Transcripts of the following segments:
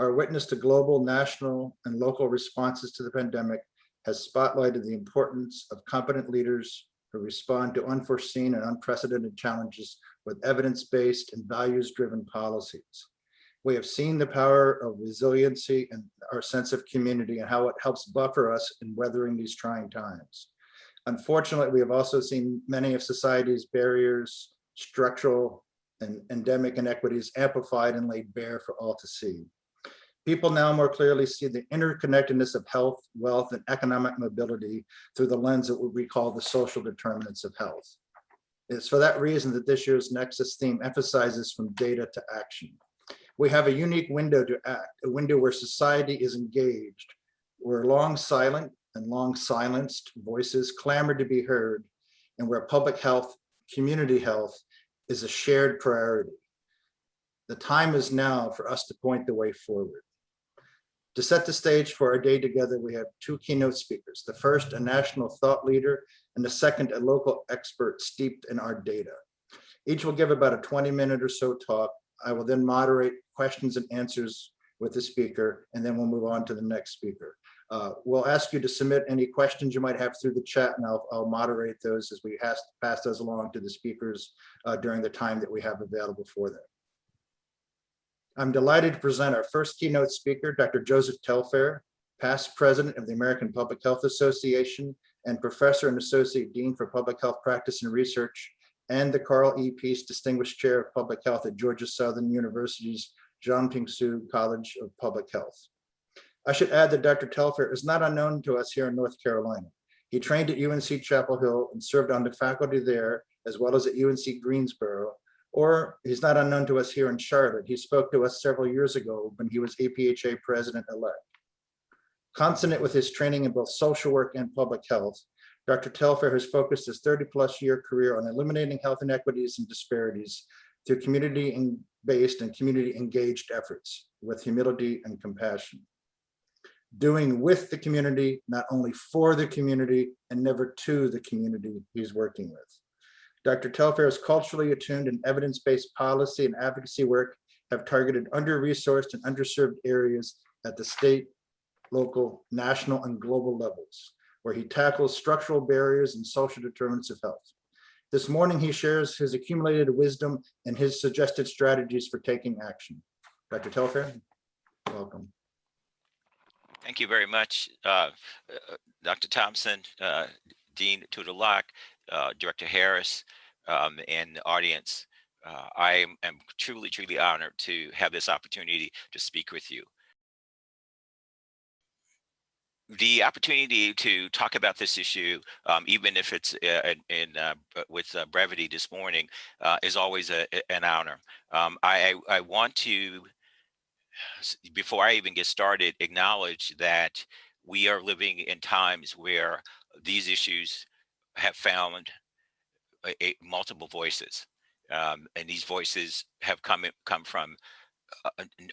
Our witness to global, national, and local responses to the pandemic has spotlighted the importance of competent leaders who respond to unforeseen and unprecedented challenges with evidence-based and values-driven policies. We have seen the power of resiliency and our sense of community and how it helps buffer us in weathering these trying times. Unfortunately, we have also seen many of society's barriers, structural and endemic inequities amplified and laid bare for all to see. People now more clearly see the interconnectedness of health, wealth, and economic mobility through the lens of what we call the social determinants of health. It's for that reason that this year's Nexus theme emphasizes from data to action. We have a unique window to act, a window where society is engaged, where long silent and long silenced voices clamor to be heard, and where public health, community health is a shared priority. The time is now for us to point the way forward. To set the stage for our day together, we have two keynote speakers. The first, a national thought leader, and the second, a local expert steeped in our data. Each will give about a 20-minute or so talk. I will then moderate questions and answers with the speaker, and then we'll move on to the next speaker. We'll ask you to submit any questions you might have through the chat, and I'll moderate those as we pass those along to the speakers during the time that we have available for them. I'm delighted to present our first keynote speaker, Dr. Joseph Telfair, past president of the American Public Health Association and professor and associate dean for public health practice and research, and the Carl E. Peace Distinguished Chair of Public Health at Georgia Southern University's Jiang Su College of Public Health. I should add that Dr. Telfair is not unknown to us here in North Carolina. He trained at UNC Chapel Hill and served on the faculty there, as well as at UNC Greensboro. Or he's not unknown to us here in Charlotte. He spoke to us several years ago when he was APHI president-elect. Consonant with his training in both social work and public health, Dr. Telfair has focused his 30-plus-year career on eliminating health inequities and disparities through community-based and community-engaged efforts with humility and compassion. Doing with the community, not only for the community, and never to the community he's working with. Dr. Telfair's culturally attuned and evidence-based policy and advocacy work have targeted under-resourced and underserved areas at the state, local, national, and global levels, where he tackles structural barriers and social determinants of health. This morning, he shares his accumulated wisdom and his suggested strategies for taking action. Dr. Telfair, welcome. Thank you very much, Dr. Thompson, Dean Tudor-Locke, Director Harris, and the audience. I am truly, truly honored to have this opportunity to speak with you. The opportunity to talk about this issue, even if it's with brevity this morning, is always an honor. I want to, before I even get started, acknowledge that we are living in times where these issues have found multiple voices, and these voices have come from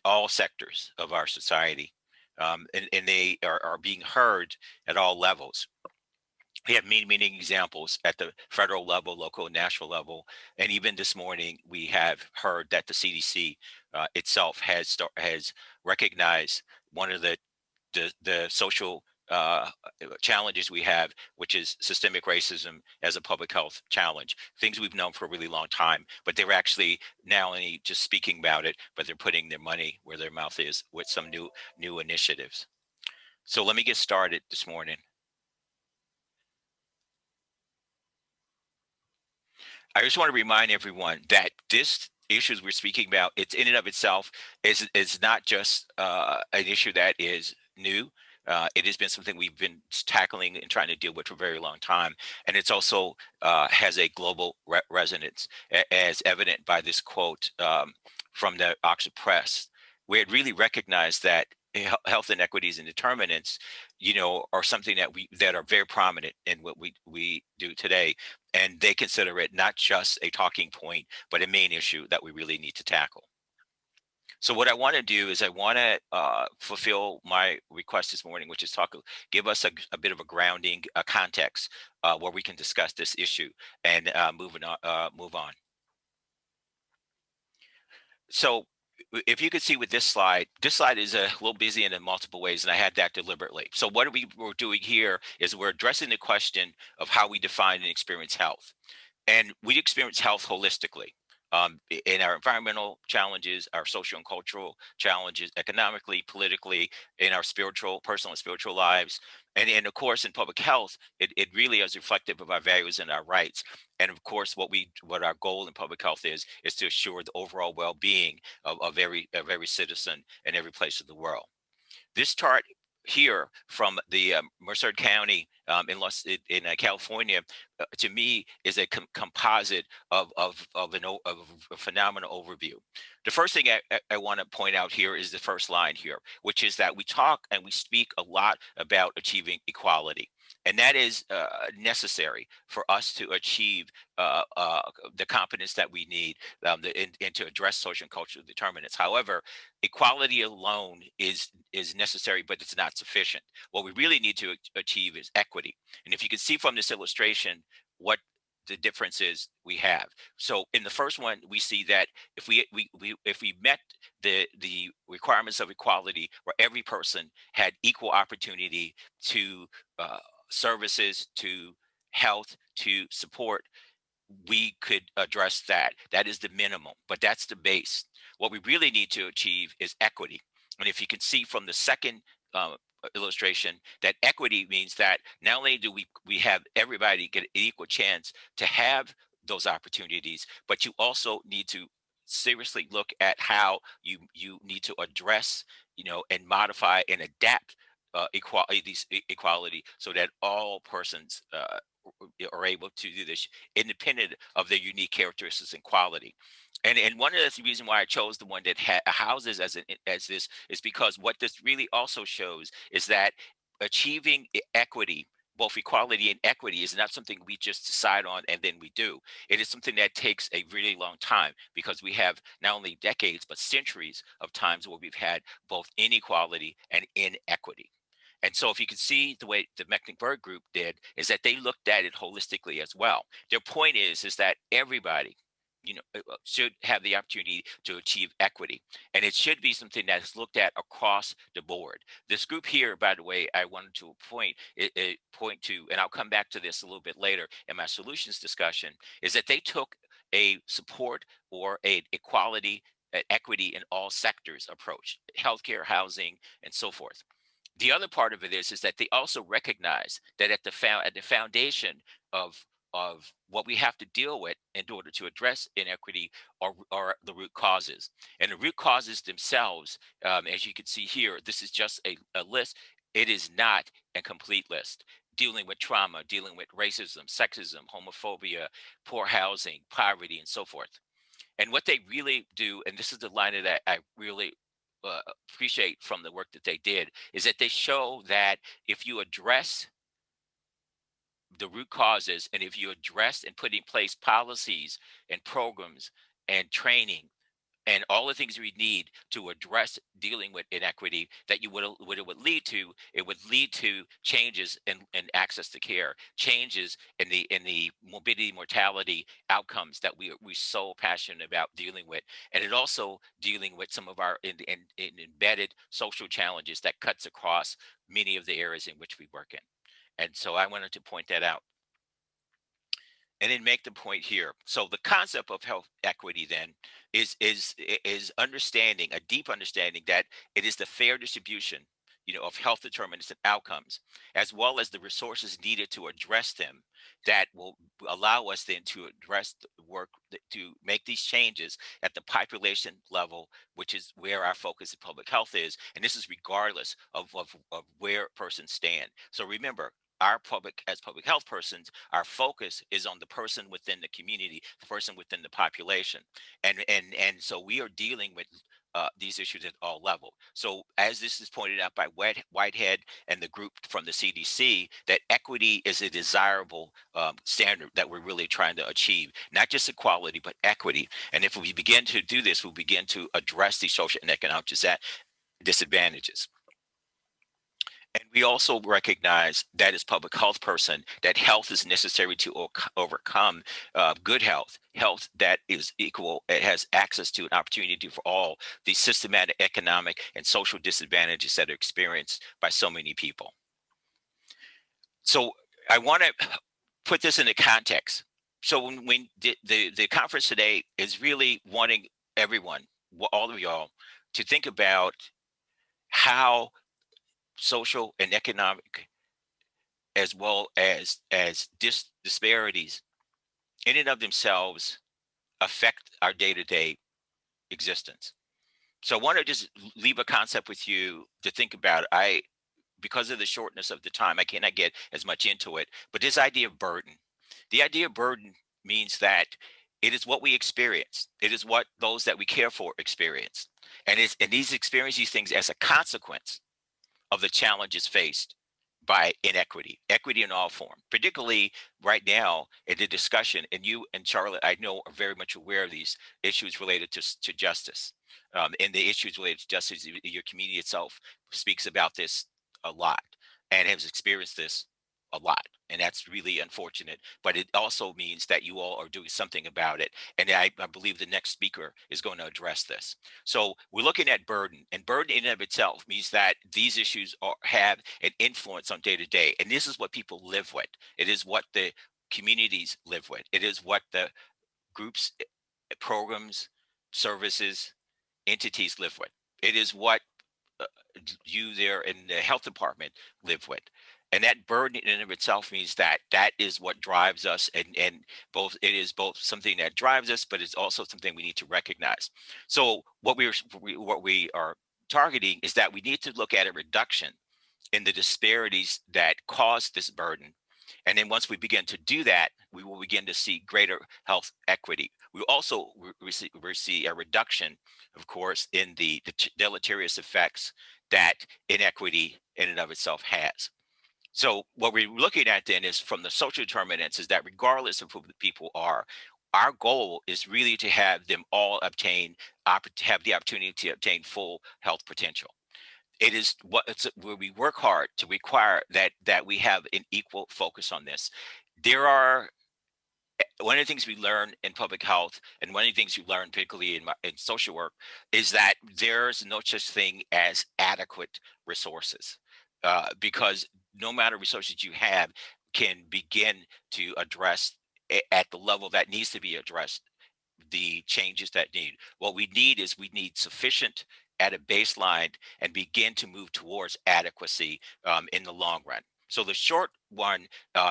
all sectors of our society, and they are being heard at all levels. We have many examples at the federal level, local, and national level, and even this morning we have heard that the CDC itself has recognized one of the social challenges we have, which is systemic racism as a public health challenge. Things we've known for a really long time, but they're actually now only just speaking about it, but they're putting their money where their mouth is with some new initiatives. So let me get started this morning. I just want to remind everyone that this issues we're speaking about, it's in and of itself is not just an issue that is new. It has been something we've been tackling and trying to deal with for a very long time. And it's also has a global resonance, as evident by this quote from the Oxford Press, where it really recognized that health inequities and determinants, are something that are very prominent in what we do today. And they consider it not just a talking point, but a main issue that we really need to tackle. So what I want to do is I want to fulfill my request this morning, which is give us a bit of a grounding, context where we can discuss this issue and move on. So if you could see with this slide is a little busy in multiple ways, and I had that deliberately. So what we're doing here is we're addressing the question of how we define and experience health. And we experience health holistically, in our environmental challenges, our social and cultural challenges, economically, politically, in our spiritual, personal and spiritual lives. And of course, in public health, it really is reflective of our values and our rights. And of course, what our goal in public health is to assure the overall well-being of every citizen in every place of the world. This chart here from the Merced County in California, to me, is a composite of a phenomenal overview. The first thing I want to point out here is the first line here, which is that we talk and we speak a lot about achieving equality. And that is necessary for us to achieve the competence that we need and to address social and cultural determinants. However, equality alone is necessary, but it's not sufficient. What we really need to achieve is equity. And if you can see from this illustration what the difference is we have. So in the first one, we see that if we met the requirements of equality, where every person had equal opportunity to services, to health, to support, we could address that. That is the minimum, but that's the base. What we really need to achieve is equity. And if you can see from the second illustration, that equity means that not only do we have everybody get an equal chance to have those opportunities, but you also need to seriously look at how you need to address, and modify and adapt equality so that all persons are able to do this independent of their unique characteristics and quality. And one of the reasons why I chose the one that houses as this is because what this really also shows is that achieving equity, both equality and equity, is not something we just decide on and then we do. It is something that takes a really long time, because we have not only decades but centuries of times where we've had both inequality and inequity. And so if you can see the way the Mecklenburg group did, is that they looked at it holistically as well. Their point is that everybody, should have the opportunity to achieve equity. And it should be something that is looked at across the board. This group here, by the way, I wanted to point to, and I'll come back to this a little bit later in my solutions discussion, is that they took a support or a equality, equity in all sectors approach, healthcare, housing, and so forth. The other part of it is that they also recognize that at the foundation of what we have to deal with in order to address inequity are the root causes. And the root causes themselves, as you can see here, this is just a list. It is not a complete list. Dealing with trauma, dealing with racism, sexism, homophobia, poor housing, poverty, and so forth. And what they really do, and this is the line that I really appreciate from the work that they did, is that they show that if you address the root causes, and if you address and put in place policies and programs and training and all the things we need to address dealing with inequity, that what it would lead to changes in access to care, changes in the morbidity mortality outcomes that we so passionate about dealing with. And it also dealing with some of our in embedded social challenges that cuts across many of the areas in which we work in. And so I wanted to point that out and then make the point here. So the concept of health equity then is understanding, a deep understanding, that it is the fair distribution, of health determinants and outcomes, as well as the resources needed to address them, that will allow us then to address the work to make these changes at the population level, which is where our focus in public health is. And this is regardless of where persons stand. So remember, as public health persons, our focus is on the person within the community, the person within the population. And so we are dealing with these issues at all level. So as this is pointed out by Whitehead and the group from the CDC, that equity is a desirable standard that we're really trying to achieve, not just equality, but equity. And if we begin to do this, we'll begin to address these social and economic disadvantages. And we also recognize that as public health person, that health is necessary to overcome good health, health that is equal, it has access to an opportunity for all the systematic economic and social disadvantages that are experienced by so many people. So I want to put this into context. So when the conference today is really wanting everyone, all of y'all, to think about how social and economic, as well as disparities in and of themselves, affect our day-to-day existence. So I want to just leave a concept with you to think about. Because of the shortness of the time, I cannot get as much into it, but this idea of burden, the idea of burden means that it is what we experience. It is what those that we care for experience. And these experience these things as a consequence of the challenges faced by inequity, equity in all form, particularly right now in the discussion. And you and Charlotte, I know, are very much aware of these issues related to justice, and the issues related to justice. Your community itself speaks about this a lot and has experienced this a lot. And that's really unfortunate. But it also means that you all are doing something about it. And I believe the next speaker is going to address this. So we're looking at burden, and burden in and of itself means that these issues have an influence on day to day. And this is what people live with. It is what the communities live with. It is what the groups, programs, services, entities live with. It is what uh, you there in the health department live with. And that burden in and of itself means that that is what drives us, and both it is both something that drives us, but it's also something we need to recognize. So what we are targeting is that we need to look at a reduction in the disparities that cause this burden. And then once we begin to do that, we will begin to see greater health equity. We also see a reduction, of course, in the deleterious effects that inequity in and of itself has. So what we're looking at then is, from the social determinants, is that regardless of who the people are, our goal is really to have them all have the opportunity to obtain full health potential. It is where we work hard to require that we have an equal focus on this. There are One of the things we learn in public health, and one of the things you learn particularly in social work, is that there's no such thing as adequate resources, because no matter resources you have can begin to address at the level that needs to be addressed the changes that need. What we need is we need sufficient at a baseline and begin to move towards adequacy in the long run. So the short one,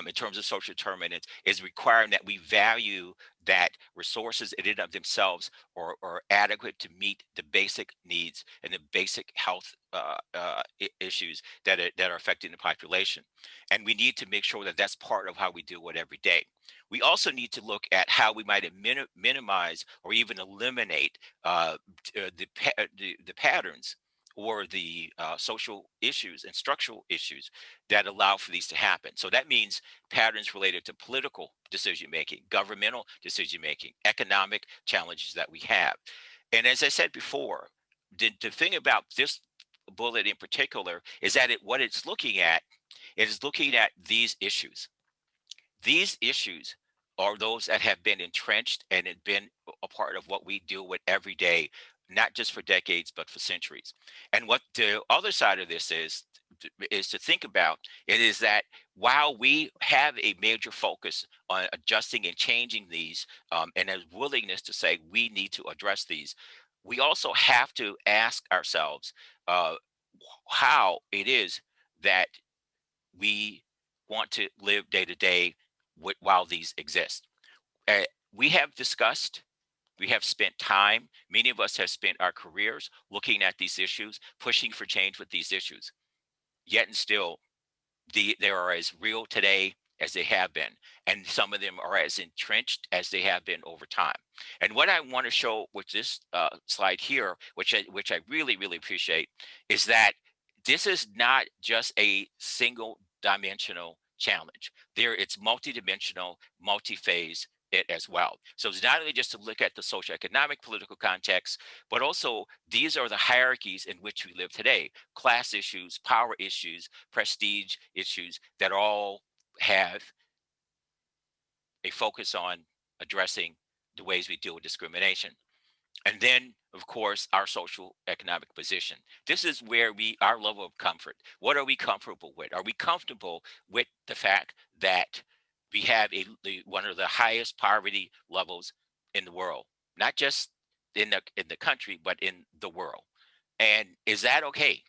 in terms of social determinants, is requiring that we value that resources in and of themselves are adequate to meet the basic needs and the basic health issues that are affecting the population. And we need to make sure that that's part of how we do it every day. We also need to look at how we might minimize or even eliminate the patterns or the social issues and structural issues that allow for these to happen. So that means patterns related to political decision making, governmental decision making, economic challenges that we have. And as I said before, the thing about this bullet in particular is that what it's looking at is looking at these issues. These issues are those that have been entrenched and have been a part of what we deal with every day, not just for decades, but for centuries. And what the other side of this is to think about it is that while we have a major focus on adjusting and changing these, and a willingness to say we need to address these, we also have to ask ourselves uh, how it is that we want to live day to day while these exist. Uh, we have discussed, we have spent time, many of us have spent our careers looking at these issues, pushing for change with these issues. Yet and still, they are as real today as they have been, and some of them are as entrenched as they have been over time. And what I want to show with this slide here, which I really appreciate, is that this is not just a single dimensional challenge. It's multidimensional, multi-phase, it as well. So it's not only just to look at the social, economic, political context, but also these are the hierarchies in which we live today: class issues, power issues, prestige issues that all have a focus on addressing the ways we deal with discrimination. And then, of course, our social economic position. This is where our level of comfort. What are we comfortable with? Are we comfortable with the fact that we have one of the highest poverty levels in the world, not just in the country, but in the world? And is that okay?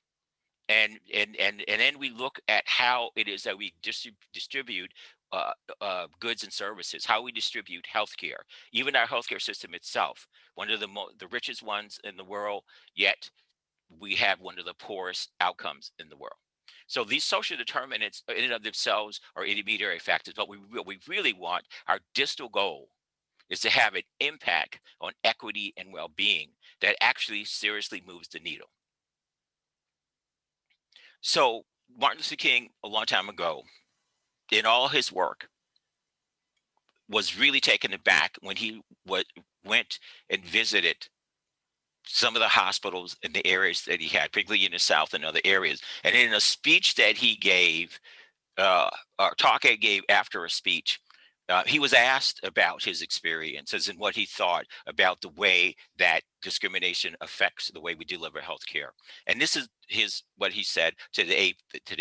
And then we look at how it is that we distribute uh, goods and services, how we distribute healthcare, even our healthcare system itself, one of the richest ones in the world, yet we have one of the poorest outcomes in the world. So these social determinants in and of themselves are intermediary factors, but what we really want, our distal goal, is to have an impact on equity and well-being that actually seriously moves the needle. So Martin Luther King, a long time ago, in all his work, was really taken aback when he went and visited some of the hospitals in the areas that he had, particularly in the South and other areas. And in a speech that he gave, or talk he gave after a speech, he was asked about his experiences and what he thought about the way that discrimination affects the way we deliver healthcare. And this is what he said to the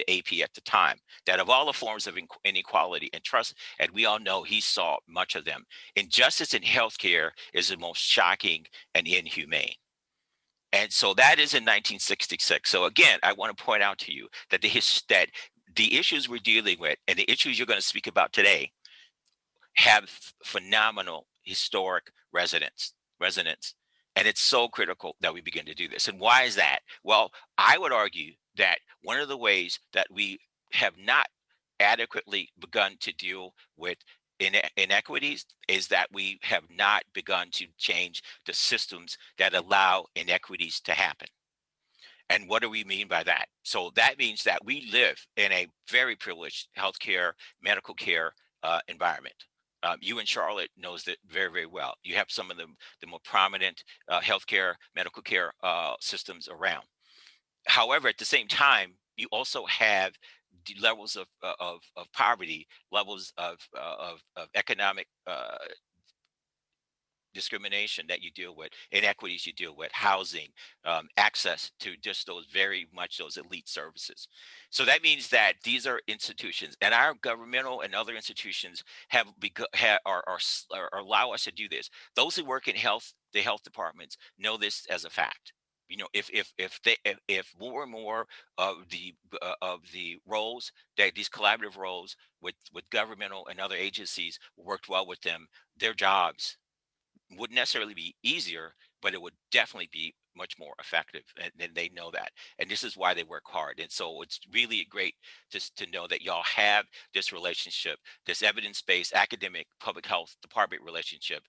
AP at the time, that of all the forms of inequality and trust, and we all know he saw much of them, injustice in healthcare is the most shocking and inhumane. And so that is in 1966. So again, I want to point out to you that the issues we're dealing with and the issues you're going to speak about today have phenomenal historic resonance. And it's so critical that we begin to do this. And why is that? Well, I would argue that one of the ways that we have not adequately begun to deal with inequities is that we have not begun to change the systems that allow inequities to happen. And what do we mean by that? So that means that we live in a very privileged healthcare, medical care environment. You in Charlotte knows that very, very well. You have some of the more prominent healthcare, medical care systems around. However, at the same time, you also have the levels of poverty, levels of economic discrimination that you deal with, inequities you deal with, housing, access to just those elite services. So that means that these are institutions, and our governmental and other institutions have begun are allow us to do this. Those who work in the health departments know this as a fact. You know, if more and more of the roles, that these collaborative roles with governmental and other agencies worked well with them, their jobs wouldn't necessarily be easier, but it would definitely be much more effective. And they know that. And this is why they work hard. And so it's really great to know that y'all have this relationship, this evidence-based academic public health department relationship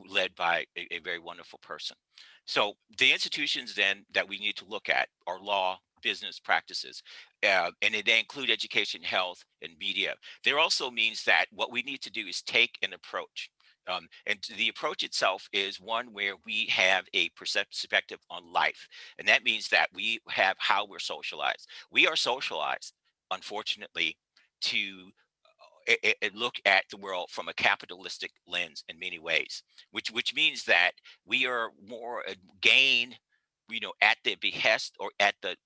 led by a very wonderful person. So the institutions then that we need to look at are law, business practices, and they include education, health, and media. There also means that what we need to do is take an approach, and the approach itself is one where we have a perspective on life. And that means that we have how we're socialized. We are socialized, unfortunately, to look at the world from a capitalistic lens in many ways, which means that we are more gain, at the behest or at the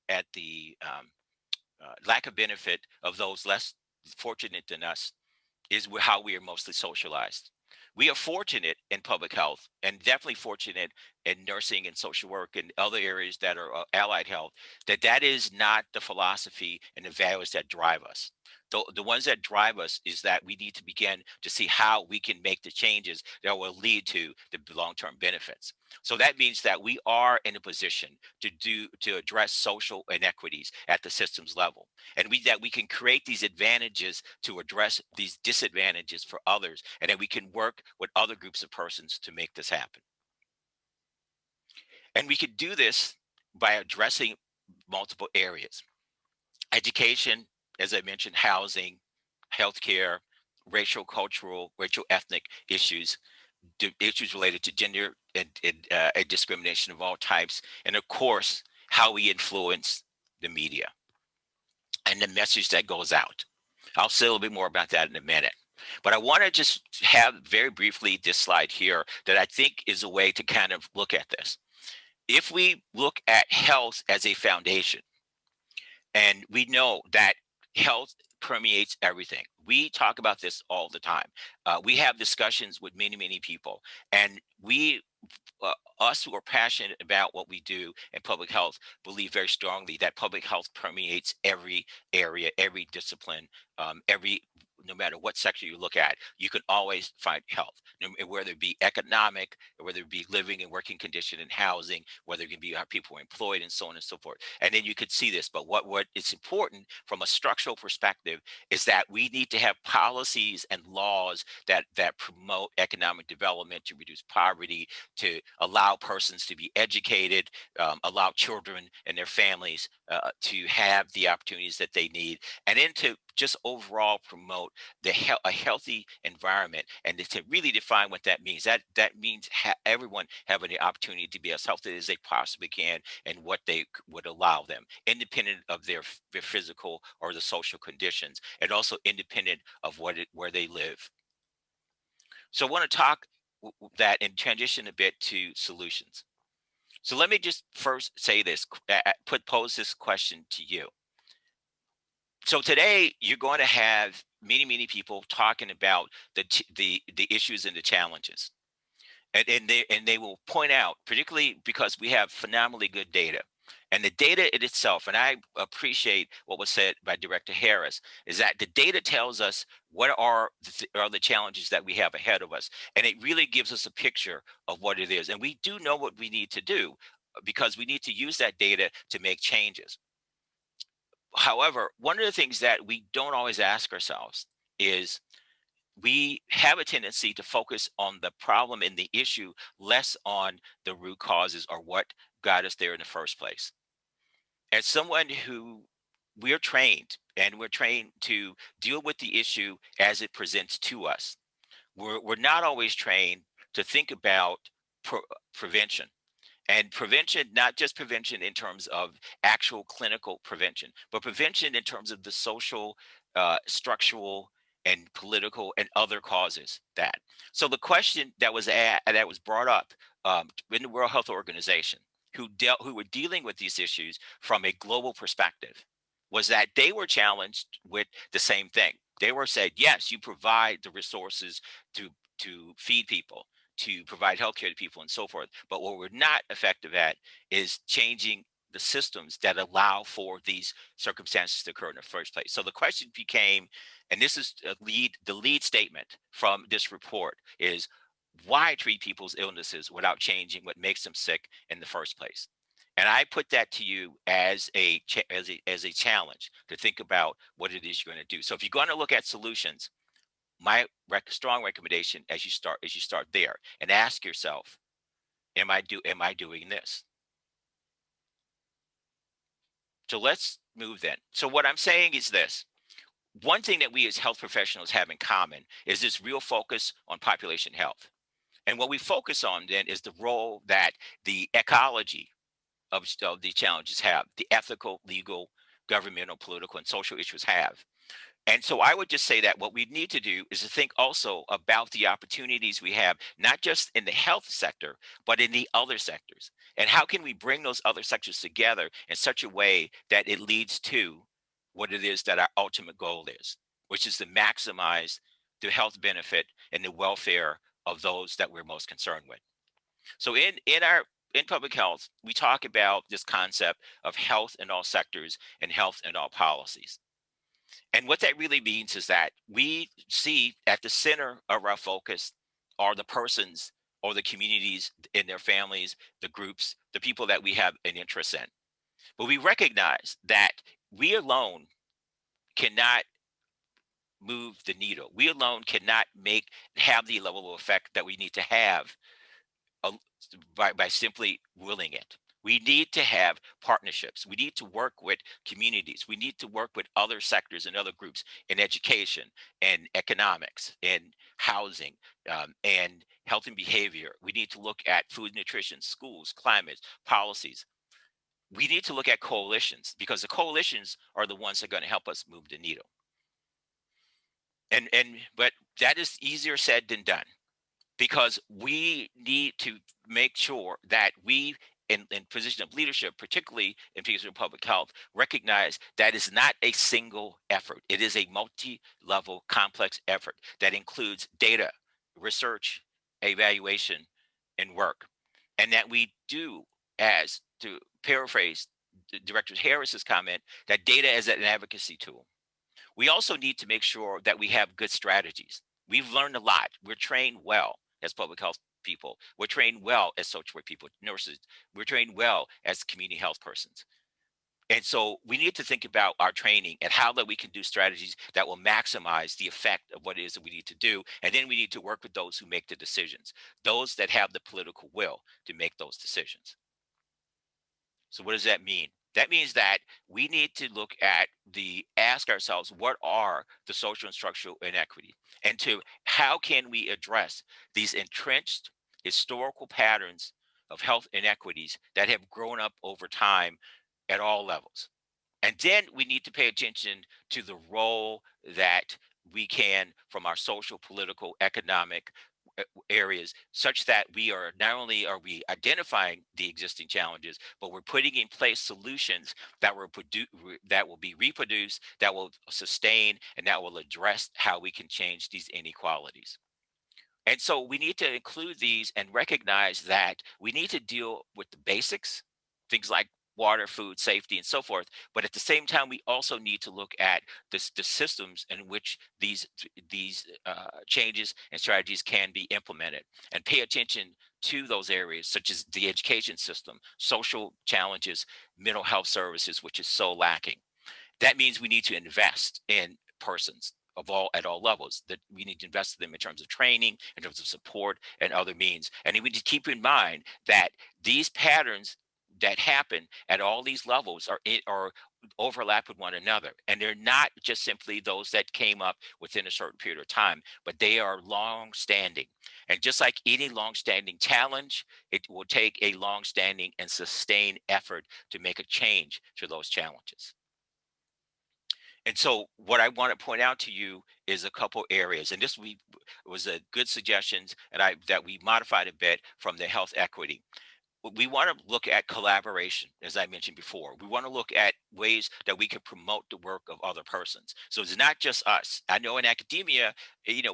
lack of benefit of those less fortunate than us is how we are mostly socialized. We are fortunate in public health and definitely fortunate in nursing and social work and other areas that are allied health, that is not the philosophy and the values that drive us. The ones that drive us is that we need to begin to see how we can make the changes that will lead to the long-term benefits. So that means that we are in a position to address social inequities at the systems level, and that we can create these advantages to address these disadvantages for others, and that we can work with other groups of persons to make this happen. And we could do this by addressing multiple areas: education, as I mentioned, housing, healthcare, racial, cultural, racial, ethnic issues, issues related to gender and discrimination of all types, and of course, how we influence the media and the message that goes out. I'll say a little bit more about that in a minute. But I want to just have very briefly this slide here that I think is a way to kind of look at this. If we look at health as a foundation, and we know that health permeates everything. We talk about this all the time. We have discussions with many, many people, and us who are passionate about what we do in public health believe very strongly that public health permeates every area, every discipline, every no matter what sector you look at, you can always find health, whether it be economic, or whether it be living and working condition and housing, whether it can be how people are employed and so on and so forth. And then you could see this, but what is important from a structural perspective is that we need to have policies and laws that promote economic development to reduce poverty, to allow persons to be educated, allow children and their families to have the opportunities that they need, and then to just overall promote a healthy environment, and to really define what that means. That means everyone having the opportunity to be as healthy as they possibly can, and what they would allow them, independent of their physical or the social conditions, and also independent of where they live. So I want to talk that and transition a bit to solutions. So let me just first say this, pose this question to you. So today you're going to have many, many people talking about the issues and the challenges. And they will point out, particularly because we have phenomenally good data. And the data in itself, and I appreciate what was said by Director Harris, is that the data tells us what are the challenges that we have ahead of us. And it really gives us a picture of what it is. And we do know what we need to do, because we need to use that data to make changes. However, one of the things that we don't always ask ourselves is, we have a tendency to focus on the problem and the issue, less on the root causes or what got us there in the first place. As someone who we're trained, and we're trained to deal with the issue as it presents to us, we're not always trained to think about prevention. And prevention, not just prevention in terms of actual clinical prevention, but prevention in terms of the social, structural, and political and other causes that. So the question that was brought up in the World Health Organization, who were dealing with these issues from a global perspective, was that they were challenged with the same thing. They were said, yes, you provide the resources to feed people, to provide healthcare to people and so forth. But what we're not effective at is changing the systems that allow for these circumstances to occur in the first place. So the question became, and this is the lead statement from this report, is why treat people's illnesses without changing what makes them sick in the first place? And I put that to you as a challenge to think about what it is you're going to do. So if you're going to look at solutions, my strong recommendation, as you start there and ask yourself, am I doing this? So let's move then. So what I'm saying is this: one thing that we as health professionals have in common is this real focus on population health. And what we focus on then is the role that the ecology of the challenges have, the ethical, legal, governmental, political, and social issues have. And so I would just say that what we need to do is to think also about the opportunities we have, not just in the health sector, but in the other sectors. And how can we bring those other sectors together in such a way that it leads to what it is that our ultimate goal is, which is to maximize the health benefit and the welfare of those that we're most concerned with. So in public health, we talk about this concept of health in all sectors and health in all policies. And what that really means is that we see at the center of our focus are the persons or the communities and their families, the groups, the people that we have an interest in. But we recognize that we alone cannot move the needle. We alone cannot have the level of effect that we need to have, uh, by simply willing it. We need to have partnerships. We need to work with communities. We need to work with other sectors and other groups in education and economics and housing and health and behavior. We need to look at food and nutrition, schools, climate, policies. We need to look at coalitions because the coalitions are the ones that are going to help us move the needle. But that is easier said than done because we need to make sure that we in position of leadership, particularly in position of public health, recognize that it's not a single effort. It is a multi-level complex effort that includes data, research, evaluation, and work. And that we do, as to paraphrase Director Harris's comment, that data is an advocacy tool. We also need to make sure that we have good strategies. We've learned a lot. We're trained well as public health people. We're trained well as social work people, nurses. We're trained well as community health persons. And so we need to think about our training and how that we can do strategies that will maximize the effect of what it is that we need to do. And then we need to work with those who make the decisions, those that have the political will to make those decisions. So what does that mean? That means that we need to look at ask ourselves, what are the social and structural inequity? And to how can we address these entrenched historical patterns of health inequities that have grown up over time at all levels? And then we need to pay attention to the role that we can from our social, political, economic areas such that we are not only are we identifying the existing challenges, but we're putting in place solutions that that will be reproduced, that will sustain, and that will address how we can change these inequalities. And so we need to include these and recognize that we need to deal with the basics, things like water, food, safety, and so forth. But at the same time, we also need to look at the systems in which these changes and strategies can be implemented, and pay attention to those areas, such as the education system, social challenges, mental health services, which is so lacking. That means we need to invest in persons of all at all levels, that we need to invest in them in terms of training, in terms of support, and other means. And we need to keep in mind that these patterns that happen at all these levels are overlap with one another, and they're not just simply those that came up within a certain period of time, but they are long standing. And just like any long standing challenge, it will take a long standing and sustained effort to make a change to those challenges. And so what I want to point out to you is a couple areas, and this we was a good suggestions, and I that we modified a bit from the health equity. We want to look at collaboration, as I mentioned before. We want to look at ways that we can promote the work of other persons. So it's not just us. I know in academia,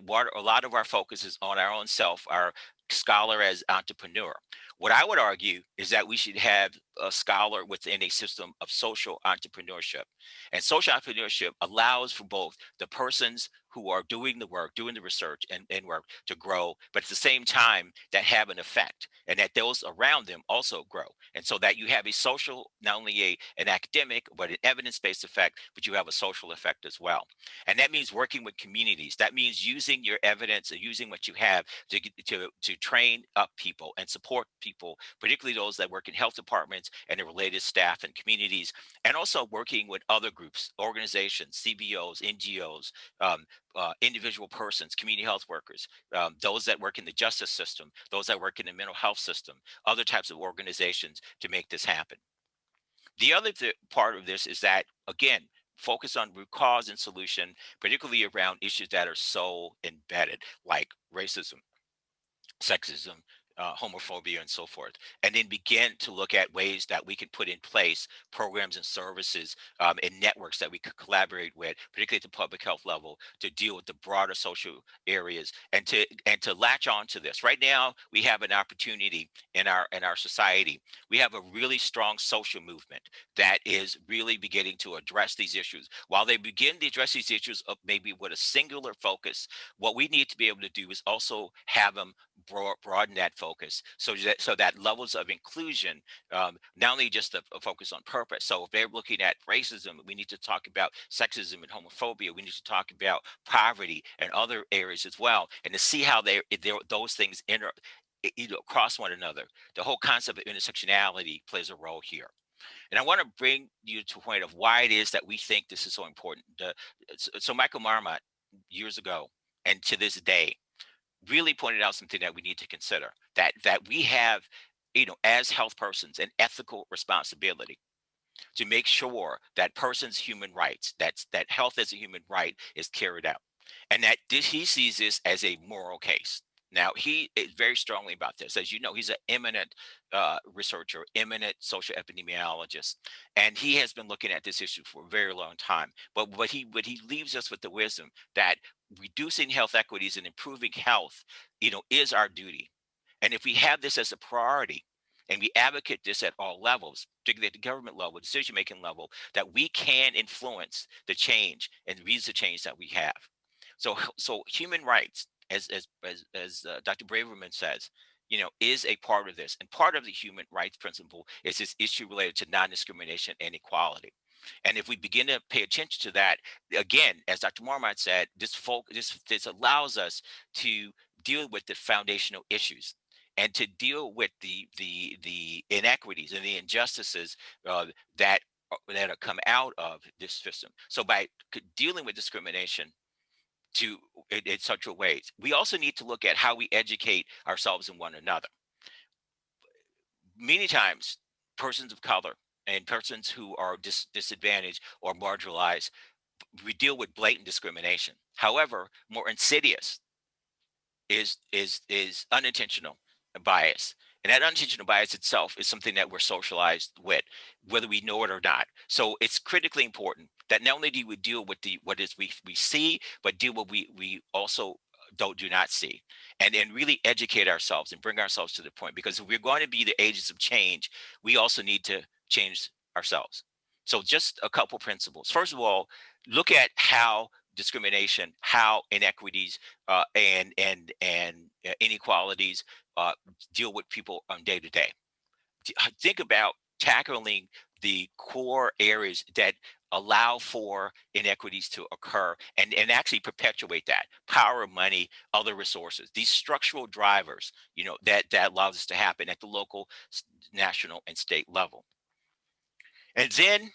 what a lot of our focus is on our own self, our scholar as entrepreneur. What I would argue is that we should have a scholar within a system of social entrepreneurship. And social entrepreneurship allows for both the persons who are doing the work, doing the research and work to grow, but at the same time that have an effect and that those around them also grow. And so that you have a social, not only an academic, but an evidence-based effect, but you have a social effect as well. And that means working with communities. That means using your evidence and using what you have to train up people and support people, particularly those that work in health departments and the related staff and communities, and also working with other groups, organizations, CBOs, NGOs, individual persons, community health workers, those that work in the justice system, those that work in the mental health system, other types of organizations to make this happen. The other part of this is that, again, focus on root cause and solution, particularly around issues that are so embedded, like racism, sexism, homophobia, and so forth, and then begin to look at ways that we can put in place programs and services and networks that we could collaborate with, particularly at the public health level, to deal with the broader social areas and to latch on to this. Right now, we have an opportunity in our society. We have a really strong social movement that is really beginning to address these issues. While they begin to address these issues of maybe with a singular focus, what we need to be able to do is also have them broaden that focus so that levels of inclusion, not only just a focus on purpose. So if they're looking at racism, we need to talk about sexism and homophobia. We need to talk about poverty and other areas as well, and to see how those things across one another. The whole concept of intersectionality plays a role here. And I want to bring you to a point of why it is that we think this is so important. So Michael Marmot, years ago and to this day, really pointed out something that we need to consider, that we have, as health persons, an ethical responsibility to make sure that person's human rights, that health as a human right, is carried out, and that he sees this as a moral case. Now, he is very strongly about this. As you know, he's an eminent researcher, eminent social epidemiologist, and he has been looking at this issue for a very long time. But he leaves us with the wisdom that reducing health equities and improving health, is our duty. And if we have this as a priority, and we advocate this at all levels, particularly at the government level, decision making level, that we can influence the change and lead the change that we have. So human rights, as Dr. Braverman says, is a part of this, and part of the human rights principle is this issue related to non-discrimination and equality. And if we begin to pay attention to that, again, as Dr. Marmot said, this allows us to deal with the foundational issues and to deal with the inequities and the injustices uh, that that are come out of this system. So by dealing with discrimination in such a ways, we also need to look at how we educate ourselves and one another. Many times, persons of color and persons who are disadvantaged or marginalized, we deal with blatant discrimination. However, more insidious is unintentional bias, and that unintentional bias itself is something that we're socialized with, whether we know it or not. So it's critically important that not only do we deal with the what is we see, but deal with we also do not see, and really educate ourselves and bring ourselves to the point, because if we're going to be the agents of change, we also need to change ourselves. So just a couple principles. First of all, look at how discrimination, how inequities and inequalities uh, deal with people on day to day. Think about tackling the core areas that allow for inequities to occur, and actually perpetuate that power, money, other resources, these structural drivers, that allows us to happen at the local, national, and state level. And then,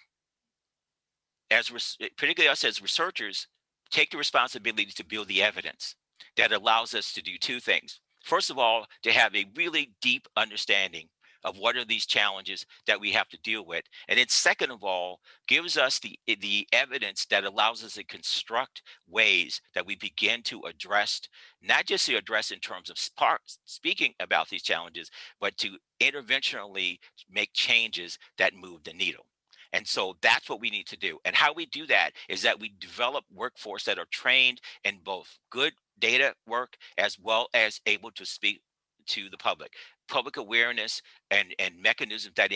particularly us as researchers, take the responsibility to build the evidence that allows us to do two things. First of all, to have a really deep understanding of what are these challenges that we have to deal with, and then second of all, gives us the evidence that allows us to construct ways that we begin to address, not just to address in terms of speaking about these challenges, but to interventionally make changes that move the needle. And so that's what we need to do. And how we do that is that we develop workforce that are trained in both good data work as well as able to speak to the public awareness, and mechanisms that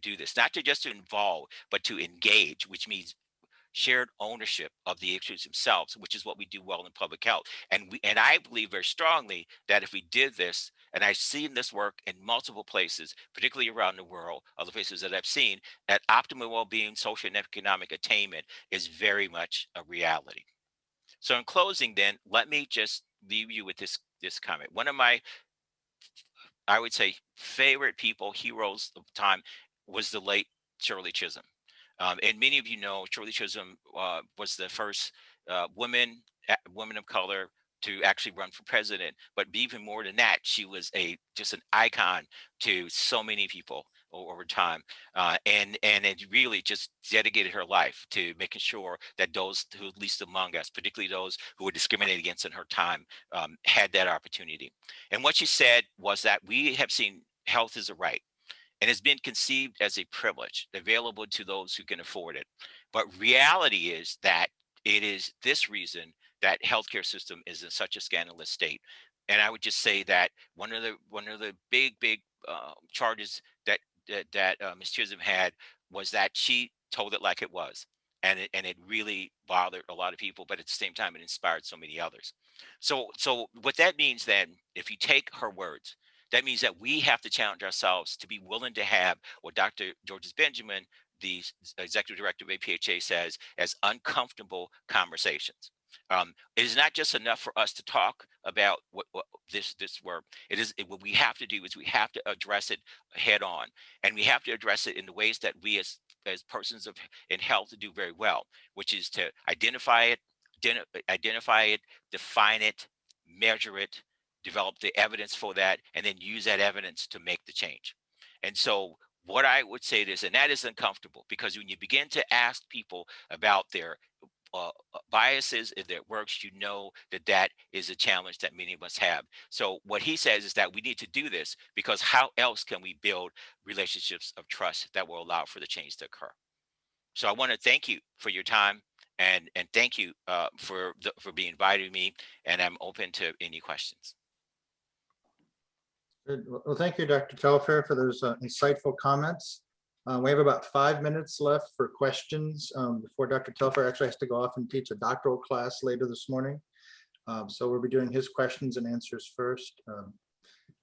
do this, not to just to involve, but to engage, which means shared ownership of the issues themselves, which is what we do well in public health. And I believe very strongly that if we did this, and I've seen this work in multiple places, particularly around the world, other places that I've seen, that optimal well-being, social and economic attainment is very much a reality. So in closing, then, let me just leave you with this comment. One of my, I would say, favorite people, heroes of time, was the late Shirley Chisholm. And many of you know Shirley Chisholm was the first woman of color to actually run for president. But even more than that, she was just an icon to so many people over time, and it really just dedicated her life to making sure that those who least among us, particularly those who were discriminated against in her time, had that opportunity. And what she said was that we have seen health as a right, and has been conceived as a privilege available to those who can afford it. But reality is that it is this reason that healthcare system is in such a scandalous state. And I would just say that one of the big charges that Ms. Chisholm had was that she told it like it was, and it really bothered a lot of people. But at the same time, it inspired so many others. So what that means then, if you take her words, that means that we have to challenge ourselves to be willing to have what Dr. Georges Benjamin, the executive director of APHA, says as uncomfortable conversations. It is not just enough for us to talk about what this work. What we have to do is we have to address it head on, and we have to address it in the ways that we as persons of in health do very well, which is to identify it, define it, measure it, develop the evidence for that, and then use that evidence to make the change. And so what I would say is, and that is uncomfortable, because when you begin to ask people about their biases, if it works, you know that that is a challenge that many of us have. So what he says is that we need to do this, because how else can we build relationships of trust that will allow for the change to occur? So I want to thank you for your time, and thank you for being invited me, and I'm open to any questions. Good. Well, thank you, Dr. Telfair, for those insightful comments. We have about 5 minutes left for questions before Dr. Telfair actually has to go off and teach a doctoral class later this morning. So we'll be doing his questions and answers first.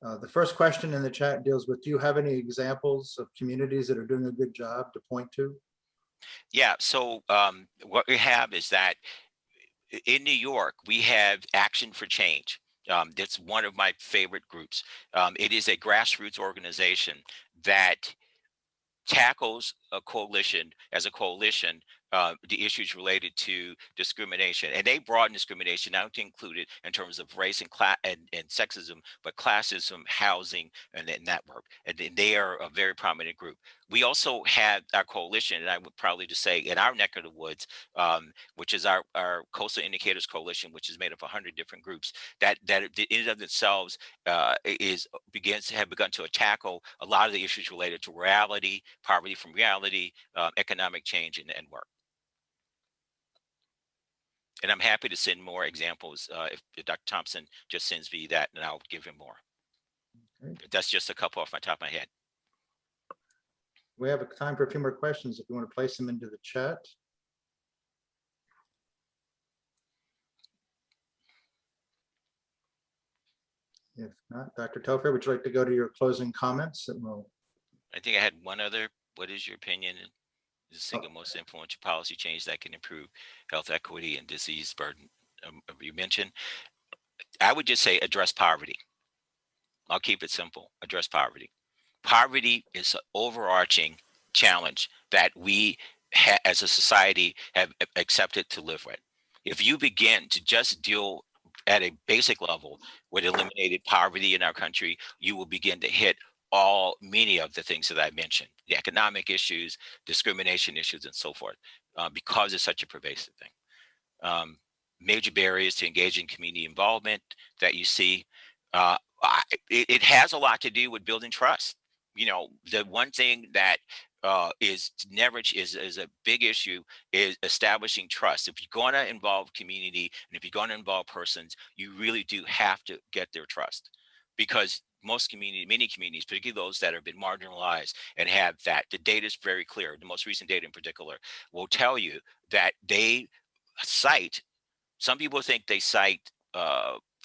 The first question in the chat deals with, do you have any examples of communities that are doing a good job to point to? Yeah, so what we have is that in New York, we have Action for Change. That's one of my favorite groups. It is a grassroots organization that tackles as a coalition, the issues related to discrimination, and they broaden discrimination not to include it in terms of race and class and sexism, but classism, housing, and network. And they are a very prominent group. We also had our coalition, and I would probably just say in our neck of the woods, which is our Coastal Indicators Coalition, which is made of 100 different groups that in and of themselves have begun to tackle a lot of the issues related to reality, poverty from reality, economic change, and work. And I'm happy to send more examples if Dr. Thompson just sends me that, and I'll give him more. Okay. That's just a couple off my top of my head. We have time for a few more questions if you want to place them into the chat. If not, Dr. Telfair, would you like to go to your closing comments? I think I had one other. What is your opinion? The single most influential policy change that can improve health equity and disease burden. You mentioned. I would just say address poverty. I'll keep it simple. Address poverty. Poverty is an overarching challenge that we as a society have accepted to live with. If you begin to just deal at a basic level with eliminated poverty in our country, you will begin to hit many of the things that I mentioned, the economic issues, discrimination issues, and so forth, because it's such a pervasive thing. Major barriers to engaging community involvement that you see. It has a lot to do with building trust. You know, the one thing that is a big issue is establishing trust. If you're going to involve community and if you're going to involve persons, you really do have to get their trust, because many communities, particularly those that have been marginalized and have that, the data is very clear. The most recent data in particular will tell you that they cite. Some people think they cite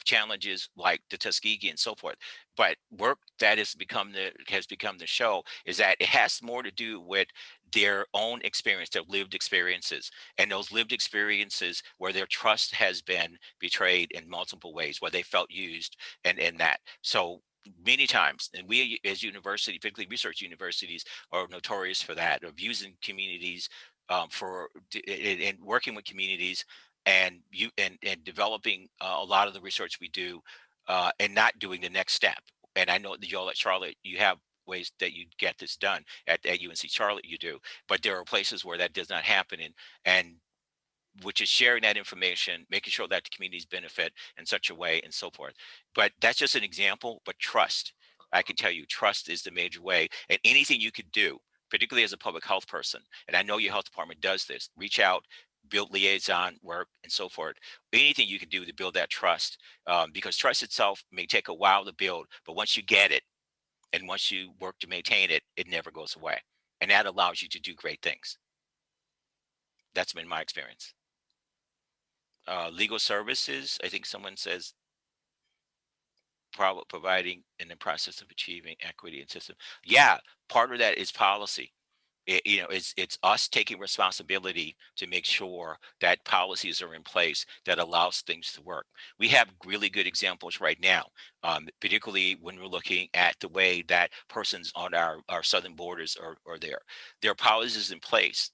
challenges like the Tuskegee and so forth, but work that has become the show is that it has more to do with their own experience, their lived experiences, and those lived experiences where their trust has been betrayed in multiple ways, where they felt used, and that. So many times, and we as university, particularly research universities, are notorious for that, of using communities and working with communities and developing a lot of the research we do, and not doing the next step. And I know that y'all at Charlotte, you have ways that you get this done at UNC Charlotte, you do, but there are places where that does not happen, and which is sharing that information, making sure that the communities benefit in such a way, and so forth. But that's just an example. But trust, I can tell you, trust is the major way. And anything you could do, particularly as a public health person, and I know your health department does this, reach out, build liaison work, and so forth. Anything you can do to build that trust, because trust itself may take a while to build, but once you get it, and once you work to maintain it, it never goes away. And that allows you to do great things. That's been my experience. Legal services, I think someone says providing in the process of achieving equity in system. Yeah, part of that is policy. It's us taking responsibility to make sure that policies are in place that allows things to work. We have really good examples right now, particularly when we're looking at the way that persons on our southern borders are there. There are policies in place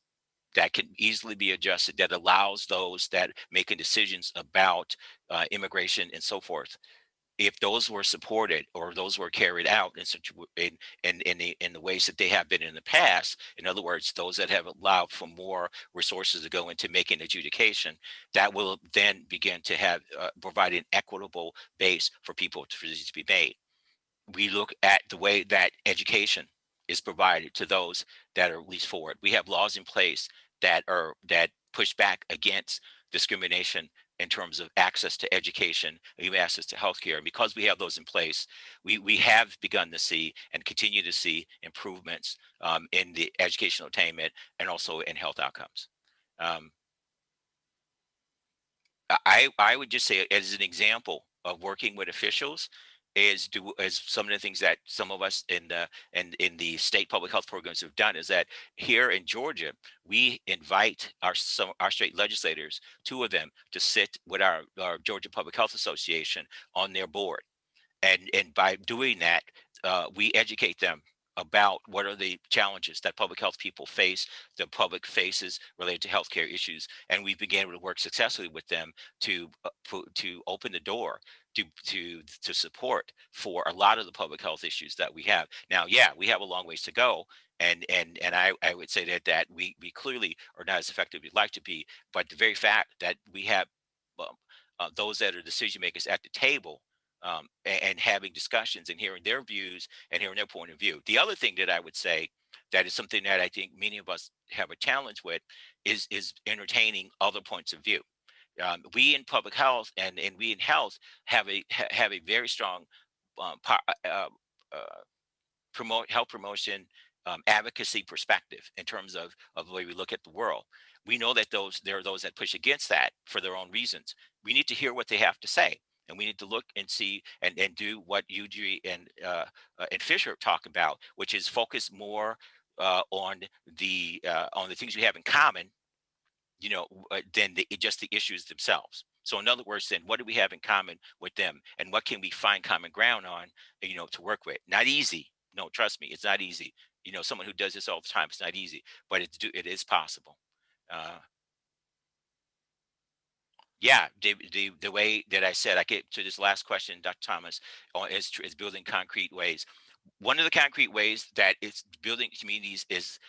that can easily be adjusted that allows those that making decisions about immigration and so forth, if those were supported or those were carried out in such in the ways that they have been in the past, in other words, those that have allowed for more resources to go into making adjudication, that will then begin to have provide an equitable base for people for decisions to be made. We look at the way that education is provided to those that are least forward. We have laws in place that push back against discrimination in terms of access to education, even access to healthcare. And because we have those in place, we have begun to see and continue to see improvements in the educational attainment and also in health outcomes. Um, I would just say as an example of working with officials is some of the things that some of us in the state public health programs have done is that here in Georgia we invite our state legislators, two of them, to sit with our Georgia Public Health Association on their board, and by doing that, we educate them about what are the challenges that public health people face, the public faces related to healthcare issues, and we began to work successfully with them to open the door to support for a lot of the public health issues that we have now. Yeah, we have a long ways to go, and I would say that we clearly are not as effective as we'd like to be, but the very fact that we have um, those that are decision makers at the table, and having discussions and hearing their views and hearing their point of view. The other thing that I would say that is something that I think many of us have a challenge with is entertaining other points of view. We in public health and we in health have a very strong uh, promote health promotion, advocacy perspective in terms of the way we look at the world. We know that there are those that push against that for their own reasons. We need to hear what they have to say, and we need to look and see and do what UG and Fisher talk about, which is focus more on the things we have in common, than just the issues themselves. So, in other words, then what do we have in common with them, and what can we find common ground on, to work with? Not easy. No, trust me, it's not easy. Someone who does this all the time, it's not easy, but it is possible. Uh, yeah, the way that I said, I get to this last question, Dr. Thomas, is building concrete ways. One of the concrete ways that it's building communities is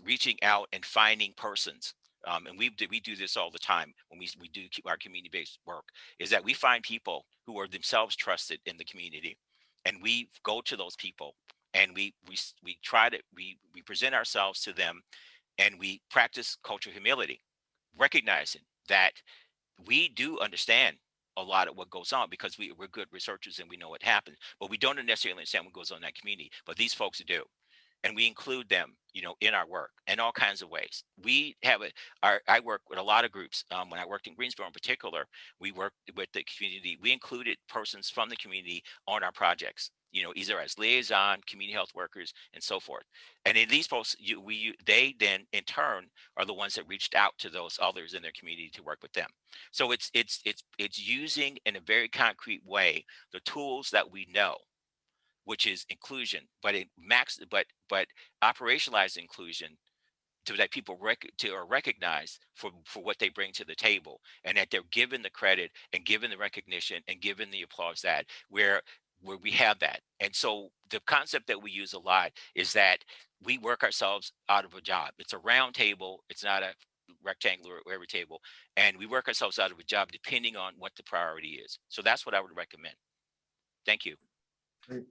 reaching out and finding persons. And we do this all the time when we do our community based work. Is that we find people who are themselves trusted in the community, and we go to those people and we try to we present ourselves to them, and we practice cultural humility, recognizing that we do understand a lot of what goes on because we're good researchers and we know what happens, but we don't necessarily understand what goes on in that community. But these folks do, and we include them, in our work in all kinds of ways. We have I work with a lot of groups. When I worked in Greensboro in particular, we worked with the community. We included persons from the community on our projects, either as liaison, community health workers, and so forth. And in these folks, they then in turn are the ones that reached out to those others in their community to work with them. So it's using in a very concrete way the tools that we know, which is inclusion, but but operationalized inclusion to that people are recognized for what they bring to the table, and that they're given the credit and given the recognition and given the applause that where we have that. And so the concept that we use a lot is that we work ourselves out of a job. It's a round table. It's not a rectangular or every table, and we work ourselves out of a job depending on what the priority is. So that's what I would recommend. Thank you. Great.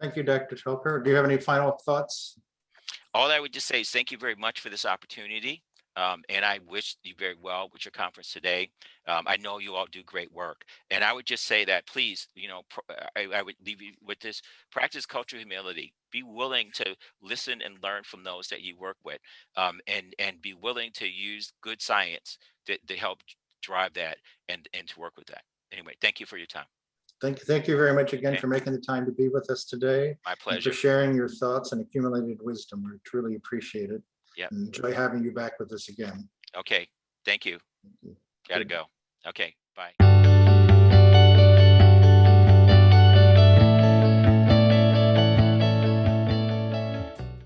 Thank you, Dr. Telfair. Do you have any final thoughts? All I would just say is thank you very much for this opportunity. And I wish you very well with your conference today. I know you all do great work. And I would just say that please, I would leave you with this: practice cultural humility. Be willing to listen and learn from those that you work with, and be willing to use good science to help drive that and to work with that. Anyway, thank you for your time. Thank you very much again Okay. for making the time to be with us today. My And for pleasure. sharing your thoughts and accumulated wisdom. We truly appreciate it. Yep. And enjoy having you back with us again. Okay. Thank you. Thank you. Gotta Good. go. Okay. Bye.